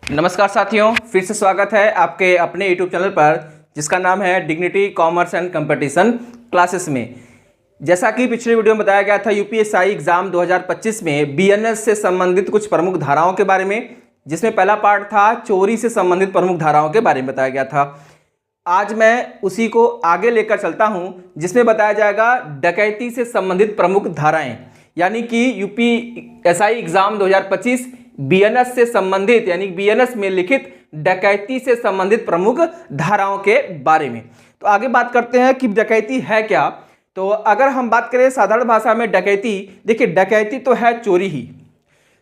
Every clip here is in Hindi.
नमस्कार साथियों, फिर से स्वागत है आपके अपने यूट्यूब चैनल पर जिसका नाम है dignity commerce and competition classes में। जैसा कि पिछले वीडियो में बताया गया था, यूपीएससी एग्जाम 2025 में बीएनएस से संबंधित कुछ प्रमुख धाराओं के बारे में, जिसमें पहला पार्ट था चोरी से संबंधित प्रमुख धाराओं के बारे में बताया गया था। आज मैं उसी को आगे लेकर चलता हूं, जिसमें बताया जाएगा डकैती से संबंधित प्रमुख धाराएं, यानी कि यूपीएससी एग्जाम 2025 बीएनएस से संबंधित यानी बीएनएस में लिखित डकैती से संबंधित प्रमुख धाराओं के बारे में। तो आगे बात करते हैं कि डकैती है क्या। तो अगर हम बात करें साधारण भाषा में डकैती, देखिए डकैती तो है चोरी ही,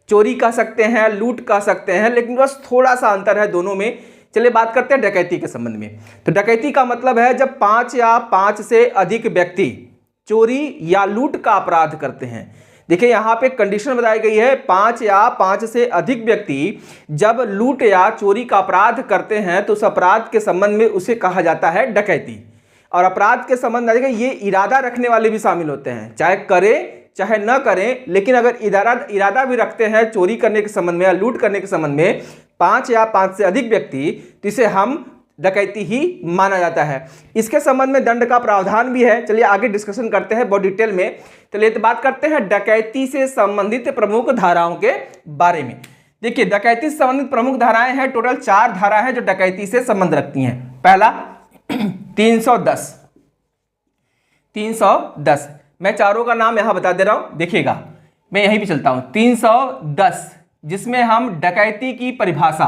चोरी कह सकते हैं, लूट कह सकते हैं, लेकिन बस थोड़ा सा अंतर है दोनों में। चलिए बात करते हैं डकैती के संबंध में। तो डकैती का मतलब है जब 5 या 5 से अधिक व्यक्ति चोरी या लूट का अपराध करते हैं। देखिए यहाँ पे कंडीशन बताई गई है, 5 या 5 से अधिक व्यक्ति जब लूट या चोरी का अपराध करते हैं तो उस अपराध के संबंध में उसे कहा जाता है डकैती। और अपराध के संबंध में ये इरादा रखने वाले भी शामिल होते हैं, चाहे करें चाहे न करें, लेकिन अगर इरादा भी रखते हैं चोरी करने के संबंध में या लूट करने के संबंध में 5 या 5 से अधिक व्यक्ति, तो इसे हम डकैती ही माना जाता है। इसके संबंध में दंड का प्रावधान भी है। चलिए आगे डिस्कशन करते हैं बहुत डिटेल में। चलिए तो बात करते हैं डकैती से संबंधित प्रमुख धाराओं के बारे में। देखिए डकैती से संबंधित प्रमुख धाराएं हैं, टोटल 4 धारा है जो डकैती से संबंध रखती हैं। पहला 310, मैं चारों का नाम यहां बता दे रहा हूं, देखिएगा मैं यहीं पे चलता हूं। 310 जिसमें हम डकैती की परिभाषा,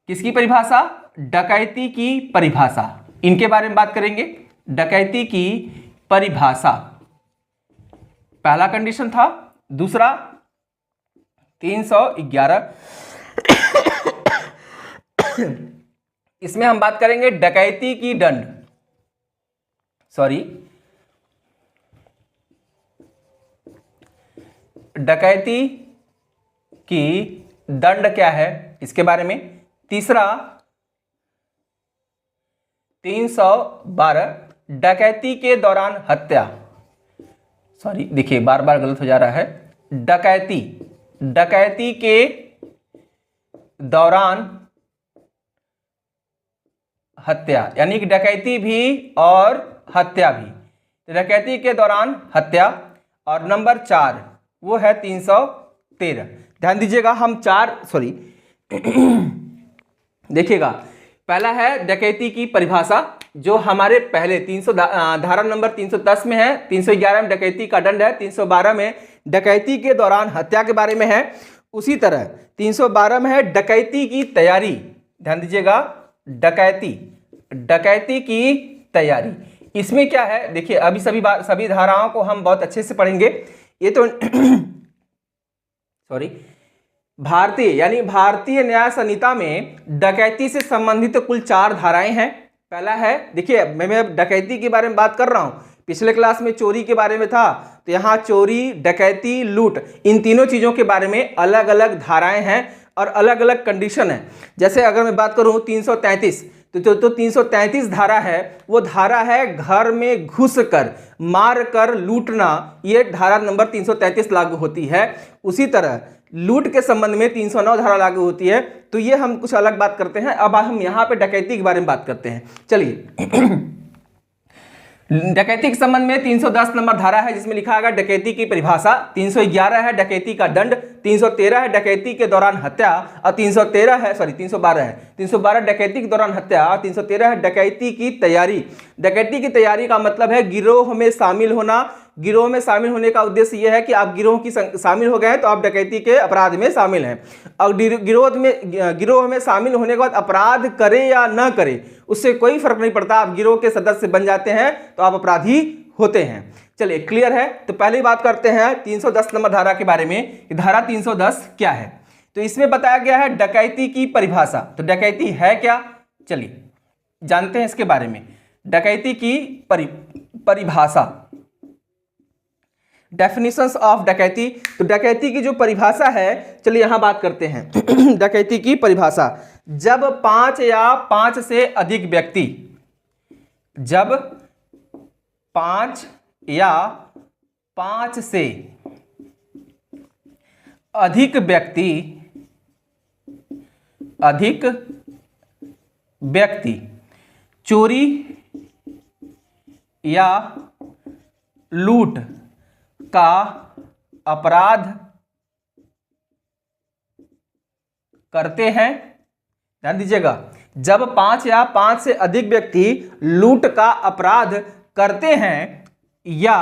किसकी परिभाषा? डकैती की परिभाषा, इनके बारे में बात करेंगे। डकैती की परिभाषा पहला कंडीशन था। दूसरा 311 इसमें हम बात करेंगे डकैती की दंड, डकैती की दंड क्या है इसके बारे में। तीसरा 312 डकैती के दौरान हत्या, देखिए बार बार गलत हो जा रहा है। डकैती के दौरान हत्या, यानी कि डकैती भी और हत्या भी। डकैती के दौरान हत्या। और नंबर 4 वो है 313। ध्यान दीजिएगा, हम देखिएगा, पहला है डकैती की परिभाषा जो हमारे पहले 300 धारा नंबर 310 में है। 311 में डकैती का दंड है। 312 में डकैती के दौरान हत्या के बारे में है। उसी तरह 312 में है डकैती की तैयारी। ध्यान दीजिएगा, डकैती की तैयारी। इसमें क्या है, देखिए अभी सभी धाराओं को हम बहुत अच्छे से पढ़ेंगे। ये तो भारतीय न्याय संहिता में डकैती से संबंधित कुल 4 धाराएं हैं। पहला है, देखिए मैं डकैती के बारे में बात कर रहा हूं, पिछले क्लास में चोरी के बारे में था, तो यहाँ चोरी, डकैती, लूट, इन तीनों चीजों के बारे में अलग अलग धाराएं हैं और अलग अलग कंडीशन है। जैसे अगर मैं बात करूं 333, तो 333 धारा है, वो धारा है घर में घुसकर मार कर लूटना, ये धारा नंबर 333 लागू होती है। उसी तरह लूट के संबंध में 309 धारा लागू होती है। तो ये हम कुछ अलग बात करते हैं। अब हम यहां पे डकैती के बारे में बात करते हैं। चलिए डकैती के संबंध में 310 नंबर धारा है जिसमें लिखा है डकैती की परिभाषा। 311 है डकैती का दंड। 313 है डकैती के दौरान हत्या। और 312 डकैती के दौरान हत्या। और 313 है डकैती की तैयारी। डकैती की तैयारी का मतलब है गिरोह में शामिल होना। गिरोह में शामिल होने का उद्देश्य यह है कि आप गिरोह की शामिल हो गए हैं तो आप डकैती के अपराध में शामिल हैं। और गिरोह में शामिल होने के बाद अपराध करें या न करें उससे कोई फर्क नहीं पड़ता, आप गिरोह के सदस्य बन जाते हैं तो आप अपराधी होते हैं। चलिए क्लियर है। तो पहले बात करते हैं 310 नंबर धारा के बारे में। धारा 310 क्या है, तो इसमें बताया गया है डकैती की परिभाषा। तो डकैती है क्या, चलिए जानते हैं इसके बारे में। डकैती की परिभाषा, डेफिनेशंस ऑफ डकैती। तो डकैती की जो परिभाषा है, चलिए यहां बात करते हैं। डकैती की परिभाषा, जब 5 या 5 से अधिक व्यक्ति, जब 5 या 5 से अधिक व्यक्ति अधिक व्यक्ति चोरी या लूट का अपराध करते हैं। ध्यान दीजिएगा, जब 5 या 5 से अधिक व्यक्ति लूट का अपराध करते हैं या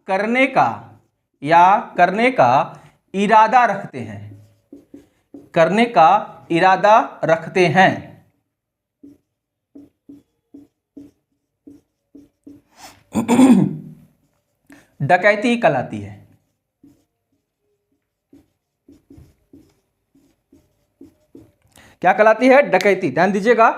करने का इरादा रखते हैं, करने का इरादा रखते हैं। डकैती कहलाती है। क्या कहलाती है? डकैती। ध्यान दीजिएगा,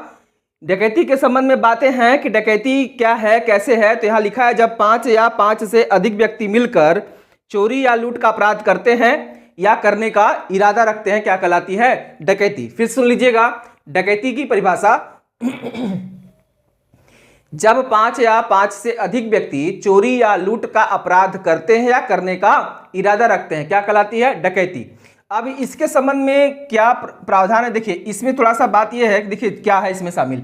डकैती के संबंध में बातें हैं कि डकैती क्या है, कैसे है। तो यहां लिखा है जब 5 या 5 से अधिक व्यक्ति मिलकर चोरी या लूट का अपराध करते हैं या करने का इरादा रखते हैं, क्या कहलाती है? डकैती। फिर सुन लीजिएगा डकैती की परिभाषा। जब 5 या 5 से अधिक व्यक्ति चोरी या लूट का अपराध करते हैं या करने का इरादा रखते हैं, क्या कहलाती है? डकैती। अब इसके संबंध में क्या प्रावधान है, देखिए इसमें थोड़ा सा बात यह है कि देखिए क्या है इसमें शामिल।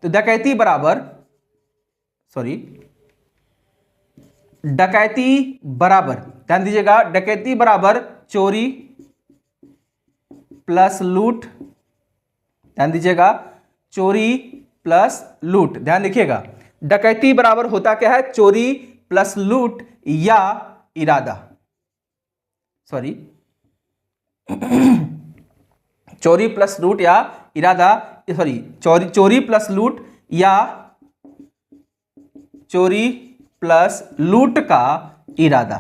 तो डकैती बराबर, ध्यान दीजिएगा, डकैती बराबर चोरी प्लस लूट। ध्यान दीजिएगा, चोरी प्लस लूट। ध्यान देखिएगा, डकैती बराबर होता क्या है? चोरी प्लस लूट या इरादा, चोरी प्लस लूट या इरादा, चोरी प्लस लूट या चोरी प्लस लूट का इरादा।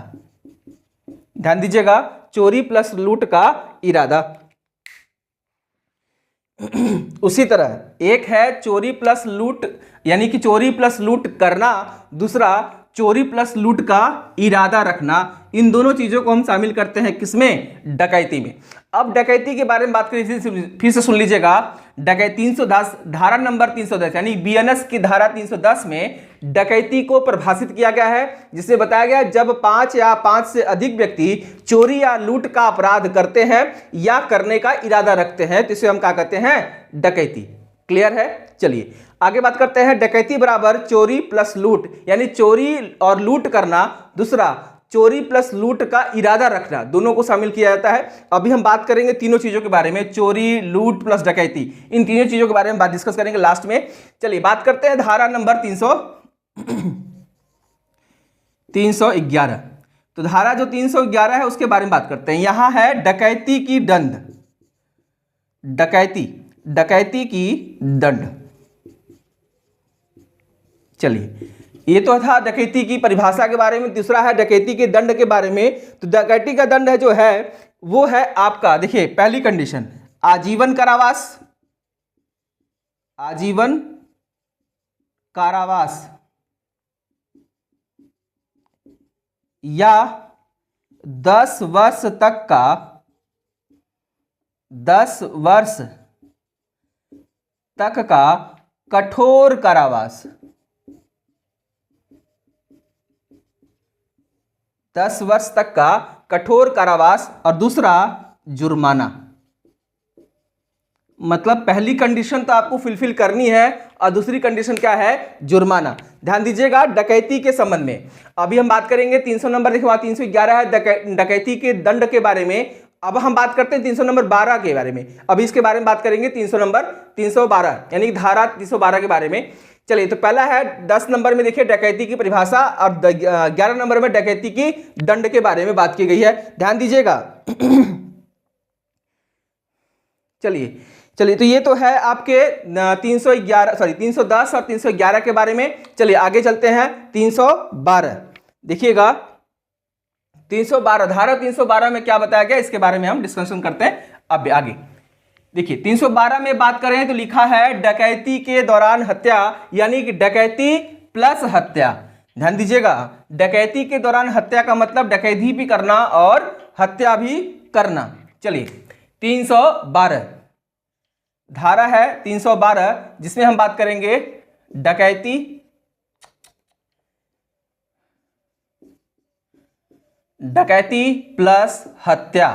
ध्यान दीजिएगा, चोरी प्लस लूट का इरादा। उसी तरह एक है चोरी प्लस लूट, यानी कि चोरी प्लस लूट करना, दूसरा चोरी प्लस लूट का इरादा रखना। इन दोनों चीजों को हम शामिल करते हैं किसमें? डकैती में। अब डकैती के बारे में बात करें, फिर से सुन लीजिएगा। डकैती 310 धारा नंबर 310 यानी बीएनएस की धारा 310 में डकैती को परिभाषित किया गया है, जिसमें बताया गया जब 5 या 5 से अधिक व्यक्ति चोरी या लूट का अपराध करते हैं या करने का इरादा रखते हैं, तो इसे हम क्या कहते हैं? डकैती। क्लियर है? चलिए आगे बात करते हैं। डकैती बराबर चोरी प्लस लूट, यानी चोरी और लूट करना, दूसरा चोरी प्लस लूट का इरादा रखना, दोनों को शामिल किया जाता है। अभी हम बात करेंगे तीनों चीजों के बारे में, चोरी, लूट प्लस डकैती, इन तीनों चीजों के बारे में बात डिस्कस करेंगे लास्ट में। चलिए बात करते हैं धारा नंबर 311। तो धारा जो 311 है उसके बारे में बात करते हैं। यहां है डकैती की दंड, डकैती की दंड। चलिए ये तो था डकैती की परिभाषा के बारे में, दूसरा है डकैती के दंड के बारे में। तो डकैती का दंड है जो है वो है आपका, देखिए पहली कंडीशन आजीवन कारावास, आजीवन कारावास या 10 वर्ष तक का 10 वर्ष तक का कठोर कारावास, 10 वर्ष तक का कठोर कारावास, और दूसरा जुर्माना। मतलब पहली कंडीशन तो आपको फुलफिल करनी है और दूसरी कंडीशन क्या है? जुर्माना। ध्यान दीजिएगा डकैती के संबंध में अभी हम बात करेंगे 300 नंबर, देखो 311 है डकैती के दंड के बारे में। अब हम बात करते हैं 300 नंबर 12 के बारे में, अभी इसके बारे में बात करेंगे 300 नंबर 312 यानी धारा 312 के बारे में। चलिए तो पहला है 10 नंबर में देखिए डकैती की परिभाषा, और 11 नंबर में डकैती की दंड के बारे में बात की गई है। ध्यान दीजिएगा। चलिए तो ये तो है आपके 310 और 311 के बारे में। चलिए आगे चलते हैं 312। देखिएगा 312 धारा 312 में क्या बताया गया, इसके बारे में हम डिस्कशन करते हैं अब आगे। देखिए 312 में बात करें तो लिखा है डकैती के दौरान हत्या, यानी कि डकैती प्लस हत्या। ध्यान दीजिएगा, डकैती के दौरान हत्या का मतलब डकैती भी करना और हत्या भी करना। चलिए 312 धारा है 312, जिसमें हम बात करेंगे डकैती प्लस हत्या,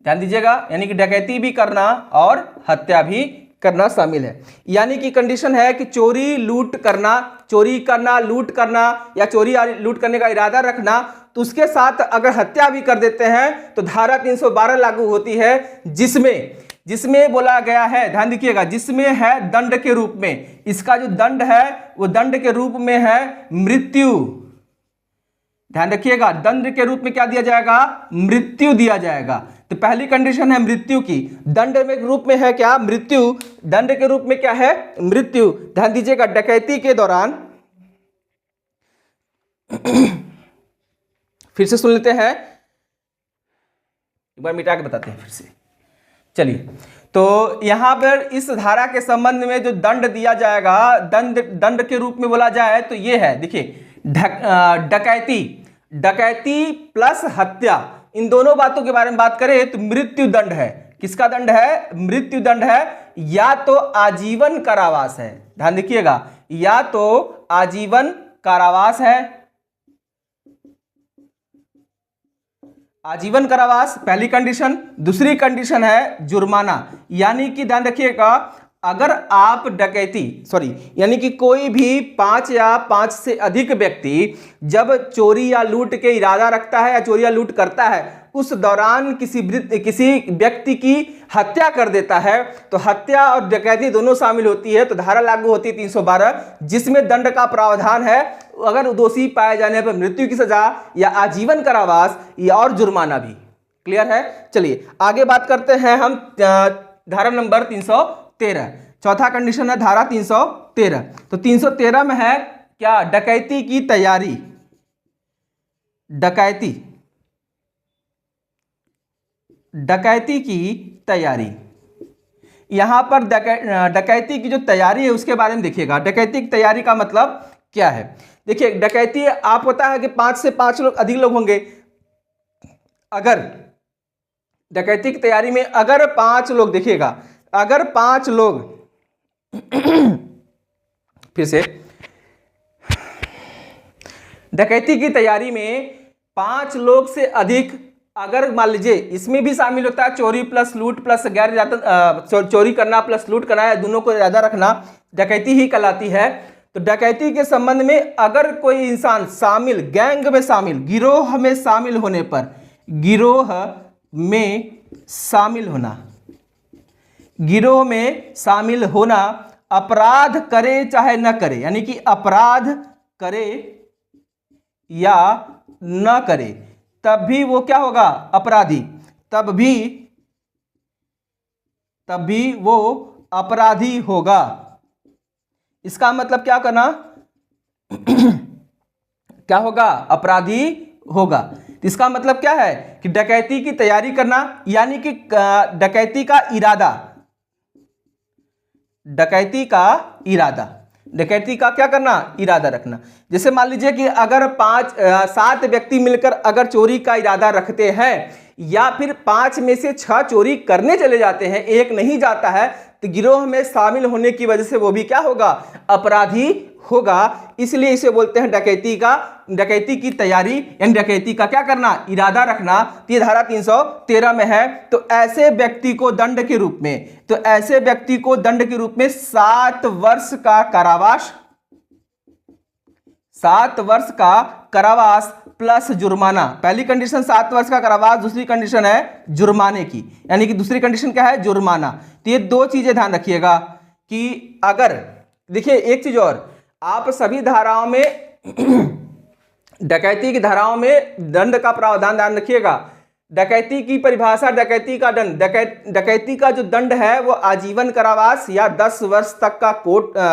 ध्यान दीजिएगा, यानी कि डकैती भी करना और हत्या भी करना शामिल है। यानी कि कंडीशन है कि चोरी करना, लूट करना या चोरी या लूट करने का इरादा रखना, तो उसके साथ अगर हत्या भी कर देते हैं तो धारा 312 लागू होती है, जिसमें बोला गया है, ध्यान देखिएगा, जिसमें है दंड के रूप में, इसका जो दंड है वो दंड के रूप में है मृत्यु। ध्यान रखिएगा, दंड के रूप में क्या दिया जाएगा? मृत्यु दिया जाएगा। तो पहली कंडीशन है मृत्यु की, दंड में रूप में है क्या? मृत्यु। दंड के रूप में क्या है? मृत्यु। ध्यान दीजिएगा, डकैती के दौरान फिर से सुन लेते हैं, एक बार मिटा के बताते हैं फिर से। चलिए, तो यहां पर इस धारा के संबंध में जो दंड दिया जाएगा, दंड के रूप में बोला जाए तो ये है, देखिए, डकैती प्लस हत्या, इन दोनों बातों के बारे में बात करें तो मृत्यु दंड है। किसका दंड है? मृत्यु दंड है, या तो आजीवन कारावास है। ध्यान देखिएगा, या तो आजीवन कारावास है, आजीवन कारावास पहली कंडीशन। दूसरी कंडीशन है जुर्माना, यानी कि ध्यान रखिएगा, अगर आप यानी कि कोई भी 5 या 5 से अधिक व्यक्ति जब चोरी या लूट के इरादा रखता है या चोरी या लूट करता है, उस दौरान किसी व्यक्ति की हत्या कर देता है, तो हत्या और डकैती दोनों शामिल होती है, तो धारा लागू होती है 312, जिसमें दंड का प्रावधान है, अगर दोषी पाए जाने पर मृत्यु की सजा या आजीवन कारावास या और जुर्माना भी। क्लियर है? चलिए आगे बात करते हैं हम धारा नंबर 313। चौथा कंडीशन है धारा 313। तो 313 में है क्या? डकैती की तैयारी। डकैती की तैयारी, यहां पर डकैती की जो तैयारी है उसके बारे में देखिएगा। डकैती की तैयारी का मतलब क्या है? देखिए, डकैती आप पता है कि 5 से 5 लोग अधिक लोग होंगे। अगर डकैती की तैयारी में अगर 5 लोग, देखिएगा, अगर 5 लोग फिर से, डकैती की तैयारी में 5 लोग से अधिक, अगर मान लीजिए इसमें भी शामिल होता है चोरी प्लस लूट प्लस गैर इरादा, चोरी करना प्लस लूट करना है, दोनों को इरादा रखना, डकैती ही कहलाती है। तो डकैती के संबंध में अगर कोई इंसान शामिल, गैंग में शामिल, गिरोह में शामिल होने पर, गिरोह में शामिल होना, अपराध करे चाहे न करे, यानी कि अपराध करे या न करे, तब भी वो क्या होगा? अपराधी। तब भी वो अपराधी होगा। इसका मतलब क्या करना? क्या होगा? अपराधी होगा। इसका मतलब क्या है कि डकैती की तैयारी करना, यानी कि डकैती का क्या करना? इरादा रखना। जैसे मान लीजिए कि अगर 7 व्यक्ति मिलकर अगर चोरी का इरादा रखते हैं, या फिर 5 में से 6 चोरी करने चले जाते हैं, एक नहीं जाता है, तो गिरोह में शामिल होने की वजह से वो भी क्या होगा? अपराधी होगा। इसलिए इसे बोलते हैं डकैती की तैयारी, यानी डकैती का क्या करना? इरादा रखना। ये धारा 313 में है। तो ऐसे व्यक्ति को दंड के रूप में 7 वर्ष का कारावास प्लस जुर्माना। पहली कंडीशन 7 वर्ष का कारावास, दूसरी कंडीशन है जुर्माने की, यानी कि दूसरी कंडीशन क्या है? जुर्माना। तो ये 2 चीजें ध्यान रखिएगा कि अगर, देखिए एक चीज और, आप सभी धाराओं में डकैती की धाराओं में दंड का प्रावधान ध्यान रखिएगा। डकैती की परिभाषा, डकैती का दंड, डकैती का जो दंड है वो आजीवन कारावास या 10 वर्ष तक का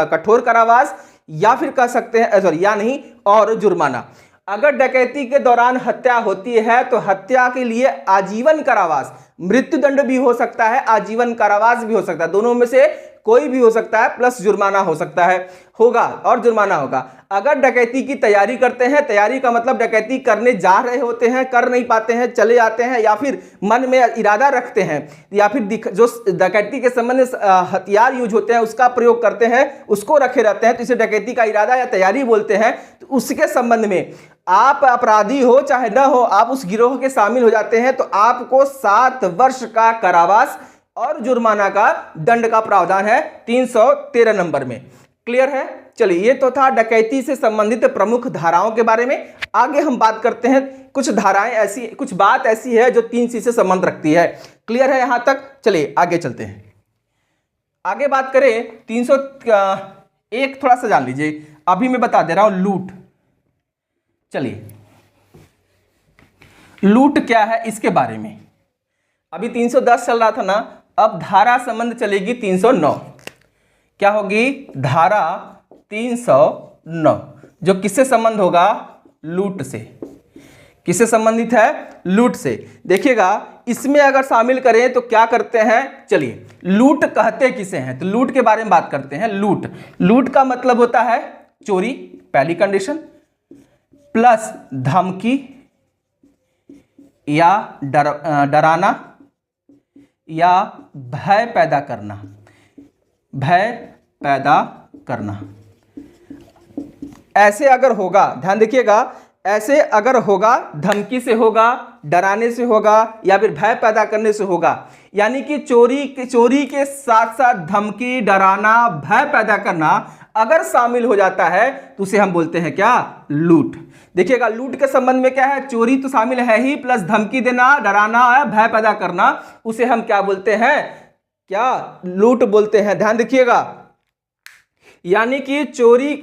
कठोर कारावास, या फिर कह सकते हैं या नहीं, और जुर्माना। अगर डकैती के दौरान हत्या होती है तो हत्या के लिए आजीवन कारावास, मृत्यु दंड भी हो सकता है, आजीवन कारावास भी हो सकता है, दोनों में से कोई भी हो सकता है, प्लस जुर्माना हो सकता है, और जुर्माना होगा। अगर डकैती की तैयारी करते हैं, तैयारी का मतलब डकैती करने जा रहे होते हैं, कर नहीं पाते हैं, चले जाते हैं, या फिर मन में इरादा रखते हैं, या फिर जो डकैती के संबंध में हथियार यूज होते हैं उसका प्रयोग करते हैं, उसको रखे रहते हैं, तो इसे डकैती का इरादा या तैयारी बोलते हैं। तो उसके संबंध में आप अपराधी हो चाहे ना हो, आप उस गिरोह के शामिल हो जाते हैं तो आपको 7 वर्ष का कारावास और जुर्माना का दंड का प्रावधान है 313 नंबर में। क्लियर है? चलिए, ये तो था डकैती से संबंधित प्रमुख धाराओं के बारे में। आगे हम बात करते हैं, कुछ धाराएं ऐसी, कुछ बात ऐसी है जो 3C से संबंध रखती है। क्लियर है यहां तक? चलिए आगे चलते हैं। आगे बात करें 301, थोड़ा सा जान लीजिए, अभी मैं बता दे रहा हूं लूट। चलिए, लूट क्या है इसके बारे में। अभी 310 चल रहा था ना, अब धारा संबंध चलेगी 309। क्या होगी? धारा 309, जो किससे संबंध होगा? लूट से। किससे संबंधित है? लूट से। देखिएगा, इसमें अगर शामिल करें तो क्या करते हैं? चलिए, लूट कहते किसे हैं तो लूट के बारे में बात करते हैं। लूट, लूट का मतलब होता है चोरी, पहली कंडीशन, प्लस धमकी या डराना या भय पैदा करना। भय पैदा करना, ऐसे अगर होगा, ध्यान देखिएगा, ऐसे अगर होगा, धमकी से होगा, डराने से होगा या फिर भय पैदा करने से होगा, यानी कि चोरी के साथ साथ धमकी, डराना, भय पैदा करना अगर शामिल हो जाता है तो उसे हम बोलते हैं क्या? लूट। देखिएगा, लूट के संबंध में क्या है? चोरी तो शामिल है ही, प्लस धमकी देना, डराना, भय पैदा करना, उसे हम क्या बोलते हैं? क्या? लूट बोलते हैं। ध्यान देखिएगा, यानी कि चोरी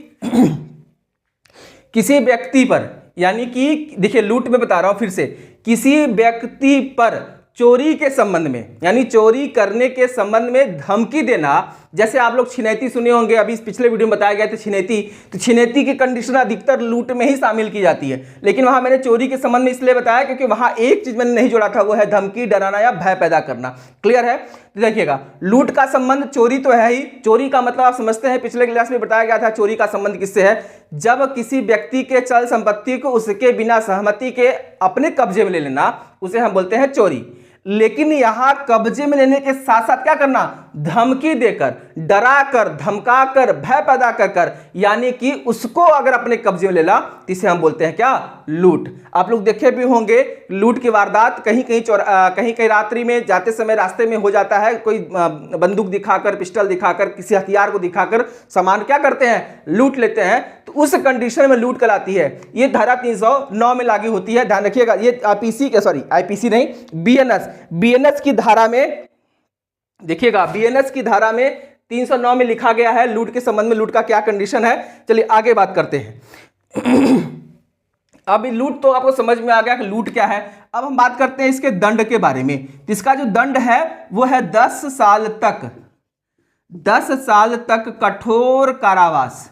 किसी व्यक्ति पर, यानी कि देखिए, लूट में बता रहा हूं फिर से, किसी व्यक्ति पर चोरी के संबंध में, यानी चोरी करने के संबंध में धमकी देना। जैसे आप लोग छिनैती सुने होंगे, अभी इस पिछले वीडियो में बताया गया था छिनैती, तो छिनैती की कंडीशन अधिकतर लूट में ही शामिल की जाती है, लेकिन वहां मैंने चोरी के संबंध में इसलिए बताया क्योंकि वहां एक चीज मैंने नहीं जोड़ा था, वो है धमकी, डराना या भय पैदा करना। क्लियर है? तो देखिएगा, लूट का संबंध चोरी तो है ही। चोरी का मतलब आप समझते हैं, पिछले क्लास में बताया गया था चोरी का संबंध किससे है? जब किसी व्यक्ति के चल संपत्ति को उसके बिना सहमति के अपने कब्जे में ले लेना, उसे हम बोलते हैं चोरी। लेकिन यहां कब्जे में लेने के साथ साथ क्या करना? धमकी देकर, डराकर, धमकाकर, भय पैदा कर, यानी कि उसको अगर अपने कब्जे में लेना, इसे हम बोलते हैं क्या? लूट। आप लोग देखे भी होंगे लूट की वारदात कहीं कहीं रात्रि में जाते समय रास्ते में हो जाता है, कोई बंदूक दिखाकर, पिस्टल दिखाकर, किसी हथियार को दिखाकर सामान क्या करते हैं? लूट लेते हैं। तो उस कंडीशन में लूट कहलाती है। ये धारा 309 में लागू होती है। ध्यान रखिएगा, ये आईपीसी नहीं, बीएनएस की धारा में, देखिएगा, बीएनएस की धारा में 309 में लिखा गया है लूट के संबंध में लूट का क्या कंडीशन है। चलिए आगे बात करते हैं। अब लूट तो आपको समझ में आ गया कि लूट क्या है। अब हम बात करते हैं इसके दंड के बारे में। इसका जो दंड है वो है 10 साल तक कठोर कारावास।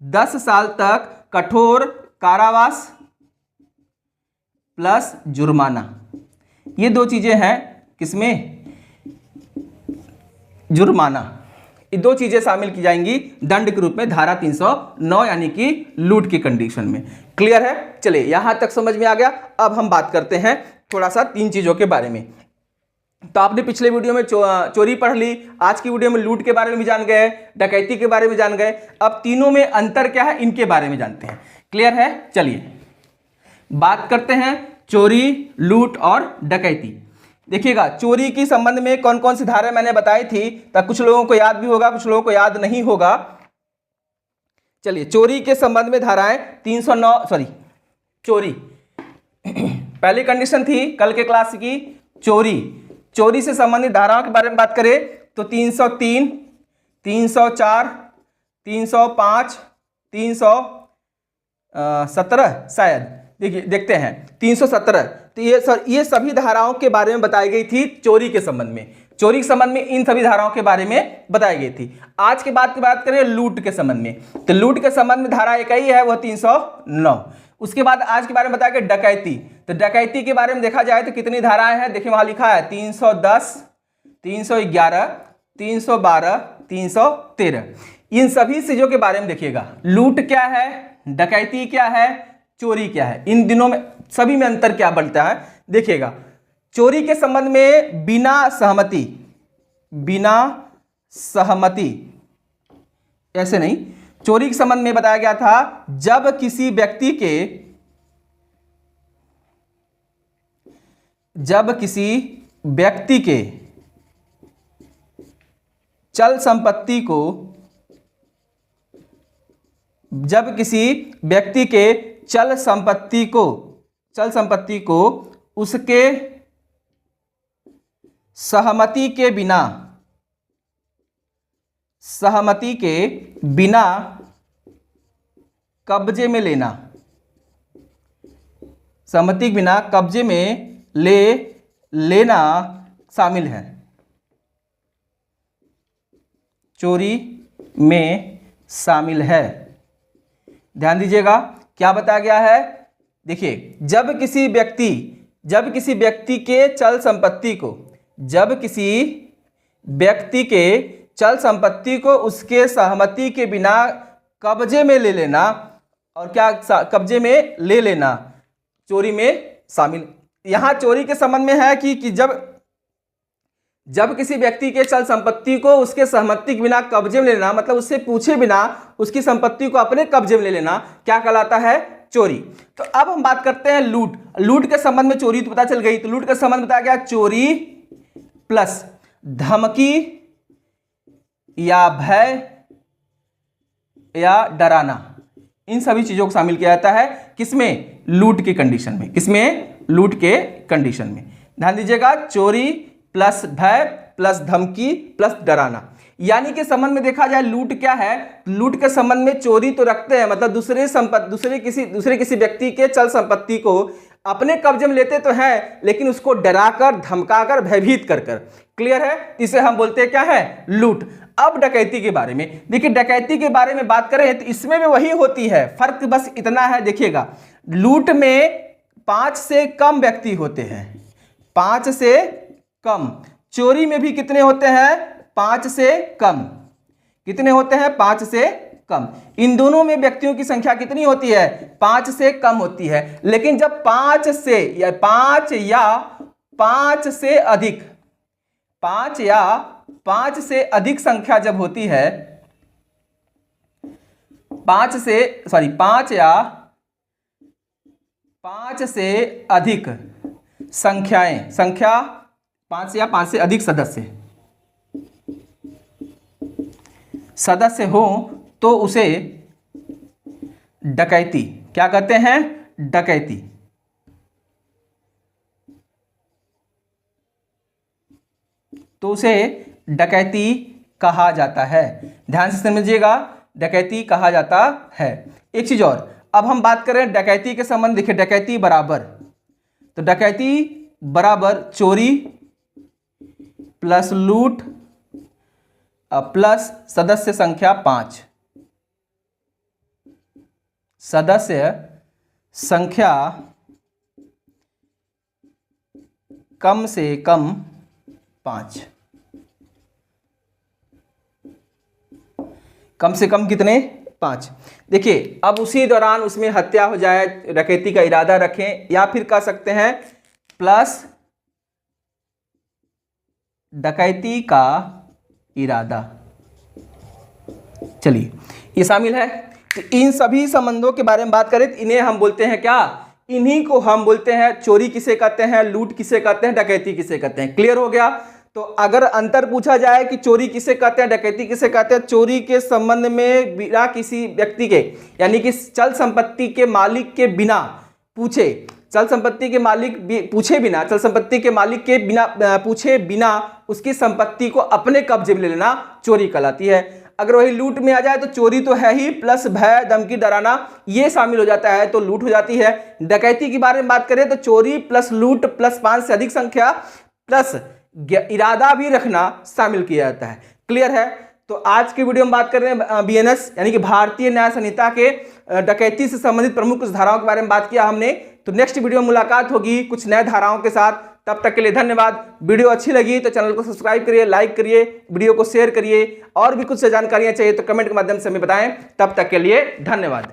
10 साल तक कठोर कारावास प्लस जुर्माना। ये दो चीजें हैं किसमें? जुर्माना। ये दो चीजें शामिल की जाएंगी दंड के रूप में धारा 309, यानी कि लूट की कंडीशन में। क्लियर है? चलिए, यहां तक समझ में आ गया। अब हम बात करते हैं थोड़ा सा 3 चीजों के बारे में। तो आपने पिछले वीडियो में चोरी पढ़ ली, आज की वीडियो में लूट के बारे में भी जान गए, डकैती के बारे में जान गए। अब तीनों में अंतर क्या है, इनके बारे में जानते हैं। क्लियर है? चलिए बात करते हैं चोरी, लूट और डकैती। देखिएगा, चोरी के संबंध में कौन कौन सी धाराएं मैंने बताई थी, तो कुछ लोगों को याद भी होगा, कुछ लोगों को याद नहीं होगा। चलिए, चोरी के संबंध में धाराएं 309, चोरी पहली कंडीशन थी कल के क्लास की, चोरी से संबंधित धाराओं के बारे में बात करें तो 303, 304, 305, 317 शायद, देखिए देखते हैं 317। तो ये सभी धाराओं के बारे में बताई गई थी चोरी के संबंध में। चोरी के संबंध में इन सभी धाराओं के बारे में बताई गई थी। आज के बाद की बात करें लूट के संबंध में, तो लूट के संबंध में धारा एक ही है, वह 309। उसके बाद आज के बारे में बताया गया डकैती। तो डकैती के बारे में देखा जाए तो कितनी धाराएं हैं, देखिए वहां लिखा है 310, 311, 312, 313। इन सभी चीजों के बारे में देखिएगा, लूट क्या है, डकैती क्या है, चोरी क्या है, इन दिनों में सभी में अंतर क्या बढ़ता है। देखिएगा, चोरी के संबंध में बिना सहमति, ऐसे नहीं, चोरी के संबंध में बताया गया था जब किसी व्यक्ति के जब किसी व्यक्ति के चल संपत्ति को चल संपत्ति को उसके सहमति के बिना कब्जे में लेना, सहमति के बिना कब्जे में लेना शामिल है, चोरी में शामिल है। ध्यान दीजिएगा क्या बताया गया है। देखिए, जब किसी व्यक्ति के चल संपत्ति को उसके सहमति के बिना कब्जे में ले लेना, और क्या कब्जे में ले लेना चोरी में शामिल। यहां चोरी के संबंध में है कि जब किसी व्यक्ति के चल संपत्ति को उसके सहमति के बिना कब्जे में लेना, मतलब उससे पूछे बिना उसकी संपत्ति को अपने कब्जे में ले लेना, क्या कहलाता है? चोरी। तो अब हम बात करते हैं लूट के संबंध में। चोरी तो पता चल गई, तो लूट के संबंध में बताया गया चोरी प्लस धमकी या भय या डराना, इन सभी चीजों को शामिल किया जाता है किसमें? लूट की कंडीशन में। किसमें? लूट के कंडीशन में। ध्यान दीजिएगा, चोरी प्लस भय प्लस धमकी प्लस डराना। यानी कि संबंध में देखा जाए लूट क्या है, लूट के संबंध में चोरी तो रखते हैं, मतलब दूसरे किसी व्यक्ति के चल संपत्ति को अपने कब्जे में लेते तो हैं, लेकिन उसको डराकर धमकाकर भयभीत कर। क्लियर है? इसे हम बोलते हैं क्या है? लूट। अब डकैती के बारे में देखिए, डकैती के बारे में बात करें तो इसमें भी वही होती है, फर्क बस इतना है। देखिएगा, लूट में 5 से कम व्यक्ति होते हैं, 5 से कम। चोरी में भी कितने होते हैं? 5 से कम। कितने होते हैं? 5 से कम। इन दोनों में व्यक्तियों की संख्या कितनी होती है? 5 से कम होती है। लेकिन जब 5 से अधिक संख्या जब होती है, 5 से अधिक संख्या 5 या 5 से अधिक सदस्य हो तो उसे डकैती, क्या कहते हैं? डकैती। तो उसे डकैती कहा जाता है। ध्यान से समझिएगा, डकैती कहा जाता है। एक चीज और, अब हम बात करें डकैती के संबंध। देखिए, डकैती बराबर चोरी प्लस लूट प्लस सदस्य संख्या 5। सदस्य संख्या कम से कम 5। कम से कम कितने? 5। देखिए, अब उसी दौरान उसमें हत्या हो जाए, डकैती का इरादा रखें, या फिर कह सकते हैं प्लस डकैती का इरादा। चलिए, ये शामिल है। तो इन सभी संबंधों के बारे में बात करें तो इन्हें हम बोलते हैं क्या? इन्हीं को हम बोलते हैं चोरी किसे कहते हैं, लूट किसे कहते हैं, डकैती किसे कहते हैं। क्लियर हो गया? तो अगर अंतर पूछा जाए कि चोरी किसे कहते हैं, डकैती किसे कहते हैं, चोरी के संबंध में बिना किसी व्यक्ति के, यानी कि चल संपत्ति के मालिक के बिना पूछे, चल संपत्ति के मालिक पूछे बिना उसकी संपत्ति को अपने कब्जे में ले लेना चोरी कहलाती है। अगर वही लूट में आ जाए तो चोरी तो है ही, प्लस भय धमकी डराना ये शामिल हो जाता है, तो लूट हो जाती है। डकैती के बारे में बात करें तो चोरी प्लस लूट प्लस 5 से अधिक संख्या प्लस इरादा भी रखना शामिल किया जाता है। क्लियर है? तो आज की वीडियो में बात कर रहे हैं बीएनएस यानी कि भारतीय न्याय संहिता के डकैती से संबंधित प्रमुख कुछ धाराओं के बारे में बात किया हमने। तो नेक्स्ट वीडियो में मुलाकात होगी कुछ नए धाराओं के साथ। तब तक के लिए धन्यवाद। वीडियो अच्छी लगी तो चैनल को सब्सक्राइब करिए, लाइक करिए, वीडियो को शेयर करिए, और भी कुछ जानकारियां चाहिए तो कमेंट के माध्यम से हमें बताएं। तब तक के लिए धन्यवाद।